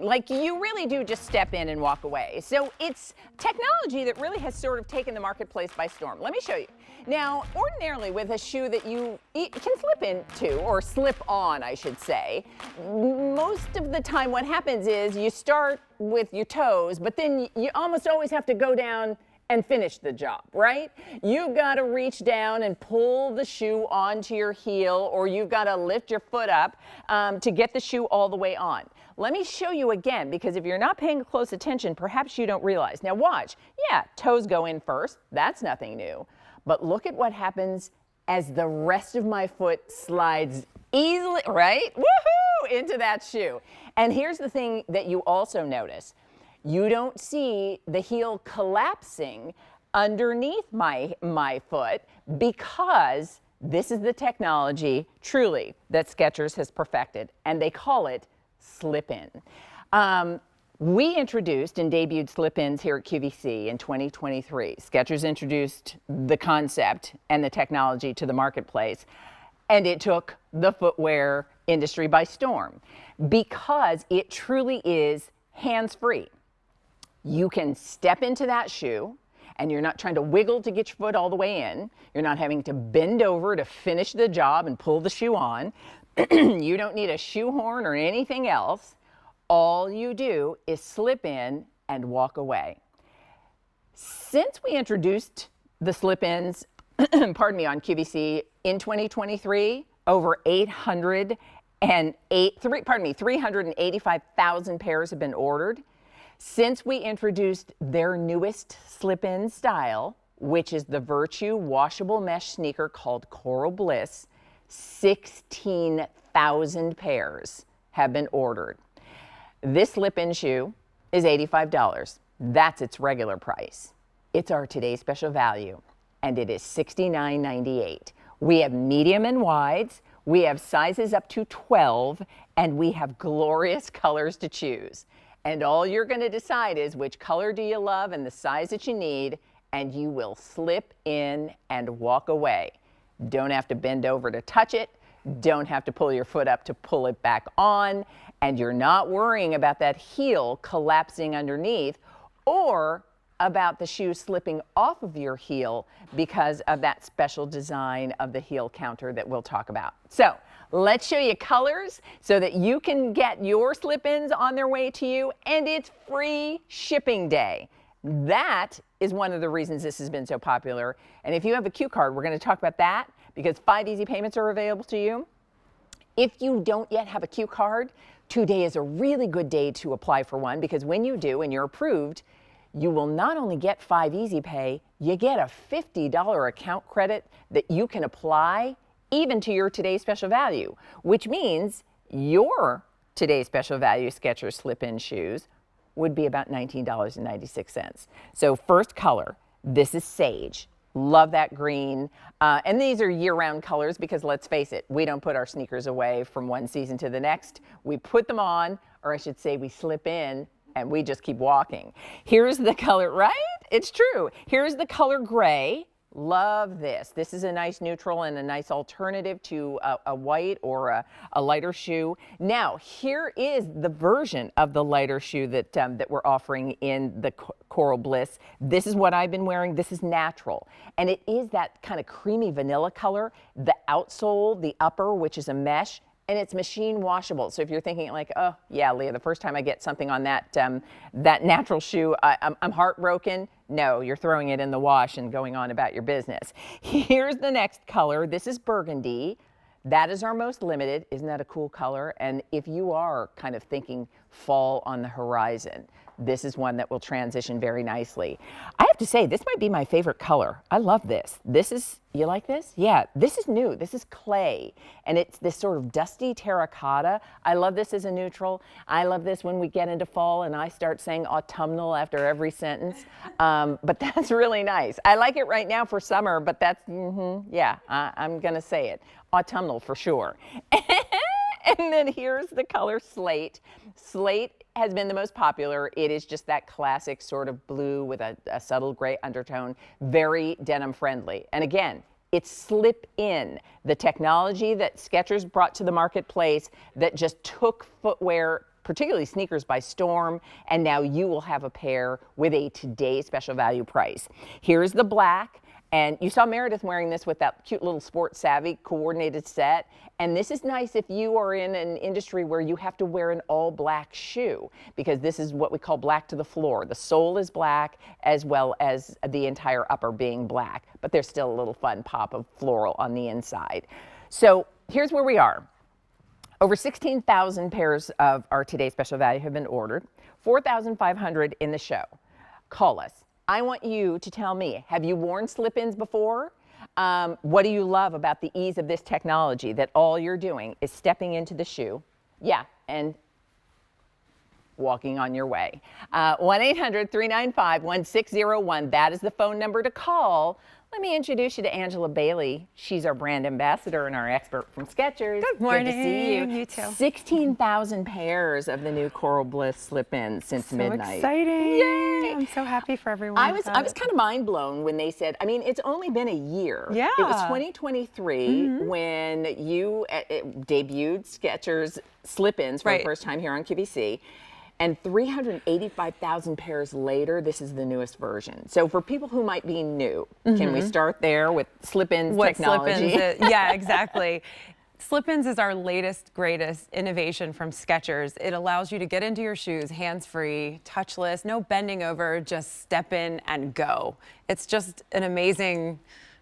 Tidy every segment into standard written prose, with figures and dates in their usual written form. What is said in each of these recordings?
Like you really do just step in and walk away. So it's technology that really has sort of taken the marketplace by storm. Let me show you. Now, ordinarily with a shoe that you can slip into, or slip on, I should say, most of the time what happens is you start with your toes, but then you almost always have to go down and finish the job, right? You've got to reach down and pull the shoe onto your heel, or you've got to lift your foot up to get the shoe all the way on. Let me show you again, because if you're not paying close attention, perhaps you don't realize. Now watch, yeah, toes go in first, that's nothing new. But look at what happens as the rest of my foot slides easily, right? Woohoo! Into that shoe. And here's the thing that you also notice. You don't see the heel collapsing underneath my foot, because this is the technology, truly, that Skechers has perfected, and they call it slip-in. We introduced and debuted slip-ins here at QVC in 2023. Skechers introduced the concept and the technology to the marketplace, and it took the footwear industry by storm, because it truly is hands-free. You can step into that shoe, and you're not trying to wiggle to get your foot all the way in. You're not having to bend over to finish the job and pull the shoe on. You don't need a shoehorn or anything else. All you do is slip in and walk away. Since we introduced the slip-ins, pardon me, on QVC in 2023, over 385,000 pairs have been ordered. Since we introduced their newest slip-in style, which is the Virtue washable mesh sneaker called Coral Bliss, 16,000 pairs have been ordered. This slip-in shoe is $85. That's its regular price. It's our today's special value, and it is $69.98. We have medium and wides, we have sizes up to 12, and we have glorious colors to choose. And all you're going to decide is which color do you love and the size that you need, and you will slip in and walk away. Don't have to bend over to touch it. Don't have to pull your foot up to pull it back on. And you're not worrying about that heel collapsing underneath, or about the shoe slipping off of your heel because of that special design of the heel counter that we'll talk about. So let's show you colors so that you can get your slip-ins on their way to you, and it's free shipping day. That is one of the reasons this has been so popular. And if you have a Q card, we're going to talk about that, because 5 easy payments are available to you. If you don't yet have a Q card, today is a really good day to apply for one, because when you do and you're approved, you will not only get 5 easy pay, you get a $50 account credit that you can apply even to your today's special value, which means your today's special value Skechers slip-in shoes would be about $19.96. So first color, this is sage. Love that green. And these are year-round colors, because let's face it, we don't put our sneakers away from one season to the next. We put them on, or I should say we slip in, and we just keep walking. Here's the color, right? It's true. Here's the color gray. Love this. This is a nice neutral and a nice alternative to a white or a lighter shoe. Now, here is the version of the lighter shoe that, that we're offering in the Coral Bliss. This is what I've been wearing. This is natural. And it is that kind of creamy vanilla color. The outsole, the upper, which is a mesh, and it's machine washable. So if you're thinking like, oh yeah, Leah, the first time I get something on that, that natural shoe, I'm heartbroken. No, you're throwing it in the wash and going on about your business. Here's the next color. This is burgundy. That is our most limited. Isn't that a cool color? And if you are kind of thinking fall on the horizon, this is one that will transition very nicely. I have to say, this might be my favorite color. I love this. This is, you like this? Yeah, this is new. This is clay, and it's this sort of dusty terracotta. I love this as a neutral. I love this when we get into fall and I start saying autumnal after every sentence. But that's really nice. I like it right now for summer, but that's, yeah, I'm gonna say it. Autumnal for sure. And then here's the color slate. Slate has been the most popular. It is just that classic sort of blue with a subtle gray undertone, very denim friendly. And again, it's slip in, the technology that Skechers brought to the marketplace that just took footwear particularly sneakers by storm, and now you will have a pair with a today's special value price. Here's the black. And you saw Meredith wearing this with that cute little Sport Savvy coordinated set. And this is nice if you are in an industry where you have to wear an all black shoe, because this is what we call black to the floor. The sole is black as well as the entire upper being black, but there's still a little fun pop of floral on the inside. So here's where we are. Over 16,000 pairs of our today's special value have been ordered, 4,500 in the show. Call us. I want you to tell me, have you worn slip-ins before? What do you love about the ease of this technology, that all you're doing is stepping into the shoe, and walking on your way? 1-800-395-1601, that is the phone number to call. Let me introduce you to Angela Bailey. She's our brand ambassador and our expert from Skechers. Good morning. Good to see you. You too. 16,000 pairs of the new Coral Bliss slip-ins since midnight. So exciting. Yay. I'm so happy for everyone. I was kind of mind blown when they said, I mean, it's only been a year. Yeah. It was 2023 when you debuted Skechers Slip-Ins for the first time here on QVC. And 385,000 pairs later, this is the newest version. So for people who might be new, can we start there with slip-ins technology? Slip-ins yeah, exactly. Slip-ins is our latest, greatest innovation from Skechers. It allows you to get into your shoes hands-free, touchless, no bending over, just step in and go. It's just an amazing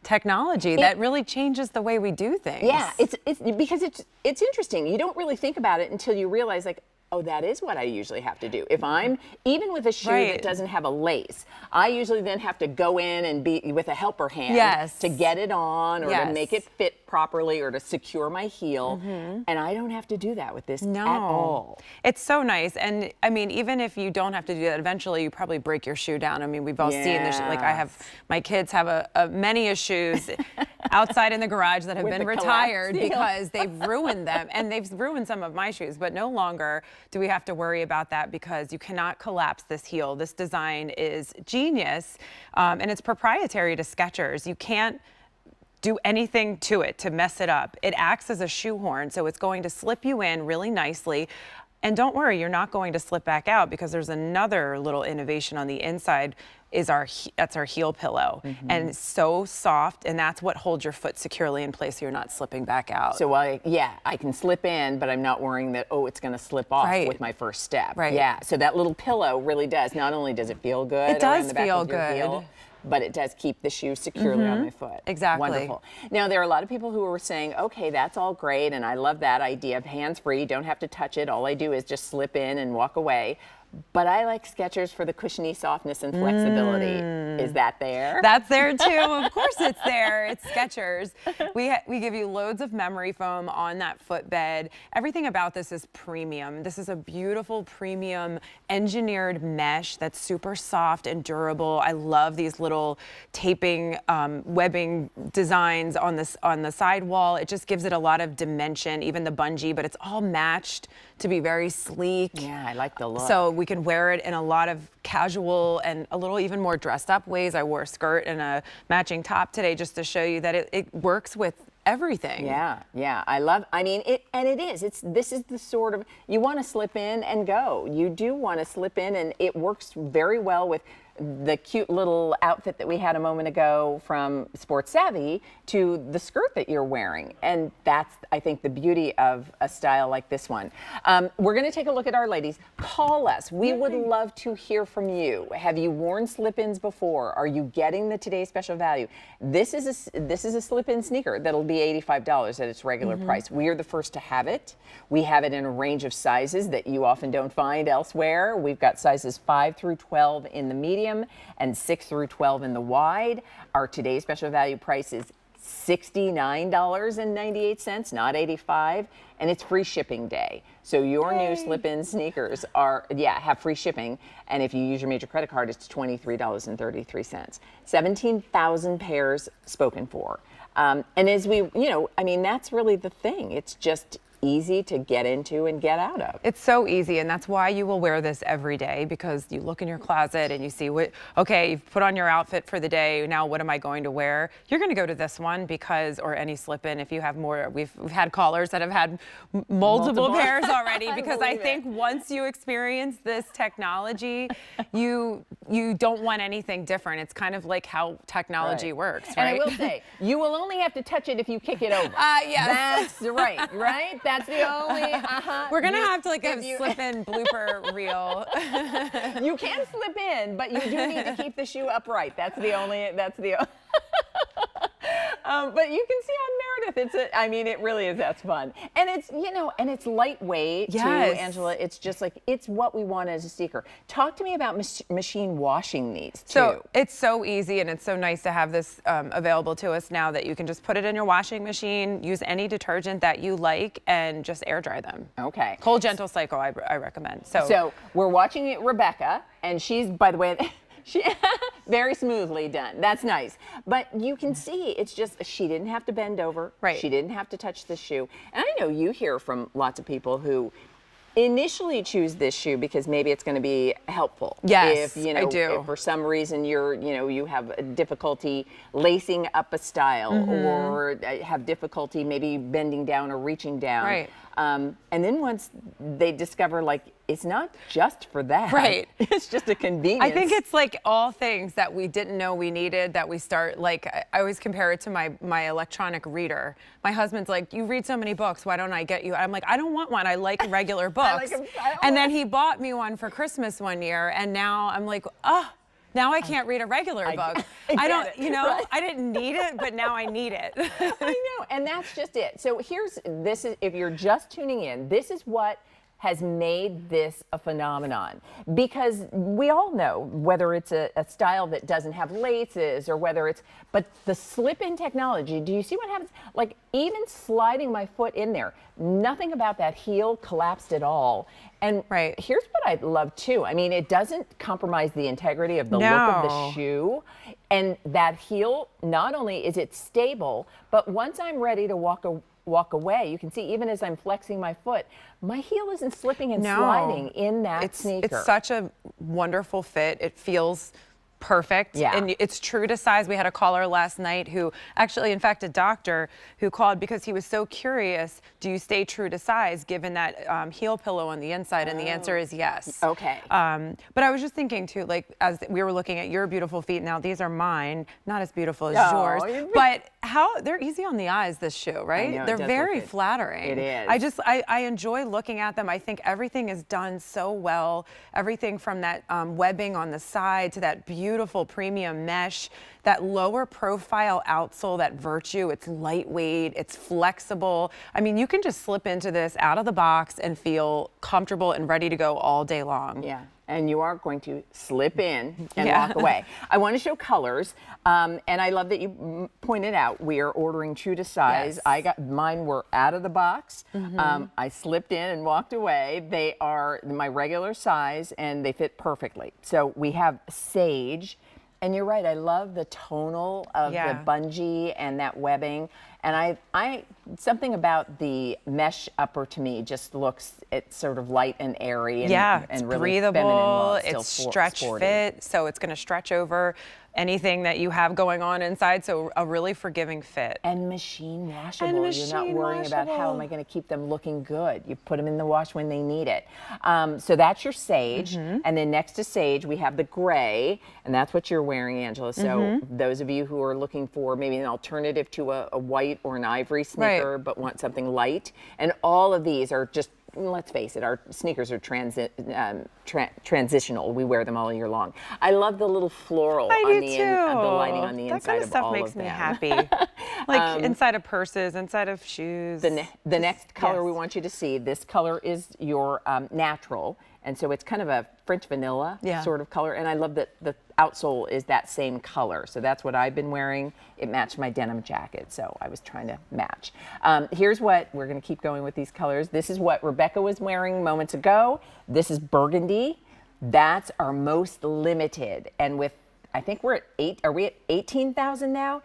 technology that really changes the way we do things. Yeah, it's because it's interesting. You don't really think about it until you realize, like, oh, that is what I usually have to do. If I'm, even with a shoe that doesn't have a lace, I usually then have to go in and be with a helper hand to get it on or to make it fit properly or to secure my heel. And I don't have to do that with this at all. It's so nice. And I mean, even if you don't have to do that, eventually you probably break your shoe down. I mean, we've all seen this. Like my kids have many shoes outside in the garage that have been retired because they've ruined them, and they've ruined some of my shoes, but no longer do we have to worry about that because you cannot collapse this heel. This design is genius, and it's proprietary to Skechers. You can't do anything to it to mess it up. It acts as a shoehorn, so it's going to slip you in really nicely. And don't worry, you're not going to slip back out, because there's another little innovation on the inside. That's our heel pillow, and it's so soft, and that's what holds your foot securely in place so you're not slipping back out. So I can slip in, but I'm not worrying that, oh, it's going to slip off with my first step. Yeah, so that little pillow really does, not only does it feel good, it does the back feel of your good. Heel, but it does keep the shoe securely on my foot. Exactly. Wonderful. Now, there are a lot of people who are saying, okay, that's all great, and I love that idea of hands-free, don't have to touch it, all I do is just slip in and walk away. But I like Skechers for the cushiony softness and flexibility. Is that there? That's there too. Of course it's there. It's Skechers. We give you loads of memory foam on that footbed. Everything about this is premium. This is a beautiful premium engineered mesh that's super soft and durable. I love these little taping webbing designs on the sidewall. It just gives it a lot of dimension, even the bungee, but it's all matched to be very sleek. Yeah, I like the look. So we can wear it in a lot of casual and a little even more dressed up ways. I wore a skirt and a matching top today just to show you that it works with everything. Yeah, I mean, this is the sort of, you want to slip in and go. You do want to slip in, and it works very well with the cute little outfit that we had a moment ago from Sports Savvy to the skirt that you're wearing. And that's, I think, the beauty of a style like this one. We're going to take a look at our ladies. Call us. We would love to hear from you. Have you worn slip-ins before? Are you getting the today's special value? This is a slip-in sneaker that'll be $85 at its regular price. We are the first to have it. We have it in a range of sizes that you often don't find elsewhere. We've got sizes 5 through 12 in the medium and 6 through 12 in the wide. Our today's special value price is $69.98, not $85, and it's free shipping day. So your new slip-in sneakers have free shipping, and if you use your major credit card, it's $23.33. 17,000 pairs spoken for. And as we, I mean, that's really the thing. It's just, easy to get into and get out of. It's so easy, and that's why you will wear this every day, because you look in your closet and you see okay, you've put on your outfit for the day, now what am I going to wear? You're going to go to this one because, or any slip-in if you have more. We've had callers that have had multiple pairs already, because I think once you experience this technology, you don't want anything different. It's kind of like how technology works, right? And I will say, you will only have to touch it if you kick it over. Yes. That's right? That's the only, We're going to have to slip-in blooper reel. You can slip in, but you do need to keep the shoe upright. That's the only. But you can see on Meredith, it really is, that's fun. And it's, and it's lightweight too, Angela. It's just like, it's what we want as a sneaker. Talk to me about machine washing these too. So it's so easy, and it's so nice to have this available to us now, that you can just put it in your washing machine, use any detergent that you like, and just air dry them. Okay. Cold gentle cycle, I recommend. So we're watching Rebecca, and she's, by the way, she very smoothly done. That's nice. But you can see it's just, she didn't have to bend over. Right. She didn't have to touch the shoe. And I know you hear from lots of people who initially choose this shoe because maybe it's going to be helpful. Yes, I do. If for some reason you have difficulty lacing up a style, or have difficulty maybe bending down or reaching down. Right. And then once they discover, like, it's not just for that. Right. It's just a convenience. I think it's like all things that we didn't know we needed, that we start, like, I always compare it to my electronic reader. My husband's like, you read so many books, why don't I get you? I'm like, I don't want one, I like regular books. And then he bought me one for Christmas one year, and now I'm like, oh, now I can't read a regular book. I don't, right? I didn't need it, but now I need it. I know, and that's just it. So if you're just tuning in, this is what has made this a phenomenon, because we all know whether it's a style that doesn't have laces, or but the slip-in technology, do you see what happens? Like, even sliding my foot in there, nothing about that heel collapsed at all. And here's what I love too. It doesn't compromise the integrity of the look of the shoe. And that heel, not only is it stable, but once I'm ready to walk away, you can see even as I'm flexing my foot, my heel isn't slipping and sliding in that sneaker. It's such a wonderful fit. It feels perfect. Yeah. And it's true to size. We had a caller last night who actually, in fact, a doctor who called because he was so curious, do you stay true to size given that heel pillow on the inside? And the answer is yes. Okay. But I was just thinking too, like, as we were looking at your beautiful feet, now these are mine, not as beautiful as yours, but they're easy on the eyes, this shoe, right? I know, they're very flattering. It is. I enjoy looking at them. I think everything is done so well. Everything from that webbing on the side to that beautiful premium mesh, that lower profile outsole, that Virtue, it's lightweight, it's flexible. You can just slip into this out of the box and feel comfortable and ready to go all day long. Yeah. And you are going to slip in and walk away. I want to show colors, and I love that you pointed out we are ordering true to size. Yes. Mine were out of the box. I slipped in and walked away. They are my regular size, and they fit perfectly. So we have sage, and you're right. I love the tonal of the bungee and that webbing. And something about the mesh upper to me just looks, it's sort of light and airy and, it's really breathable, feminine, while it's still stretch sporty. fit, so it's going to stretch over anything that you have going on inside, so a really forgiving fit. And machine washable. You're not worrying about how am I going to keep them looking good. You put them in the wash when they need it. So that's your sage. And then next to sage, we have the gray, and that's what you're wearing, Angela. So those of you who are looking for maybe an alternative to a white or an ivory sneaker, but want something light. And all of these are just, let's face it, our sneakers are transitional. We wear them all year long. I love the little floral on the lining on the inside of all of them. That kind of stuff makes me happy. Like inside of purses, inside of shoes. The next color we want you to see, this color is your natural. And so it's kind of a French vanilla sort of color. And I love that the outsole is that same color. So that's what I've been wearing. It matched my denim jacket, so I was trying to match. Here's what, we're going to keep going with these colors. This is what Rebecca was wearing moments ago. This is burgundy. That's our most limited. And with, I think we're at are we at 18,000 now?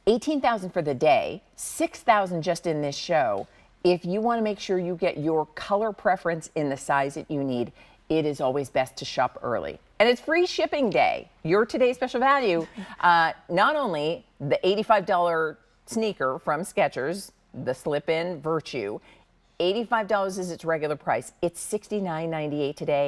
18,000 for the day, 6,000 just in this show. If you want to make sure you get your color preference in the size that you need, it is always best to shop early. And it's free shipping day. Your today's special value, not only the $85 sneaker from Skechers, the Slip-In Virtue, $85 is its regular price. It's $69.98 today.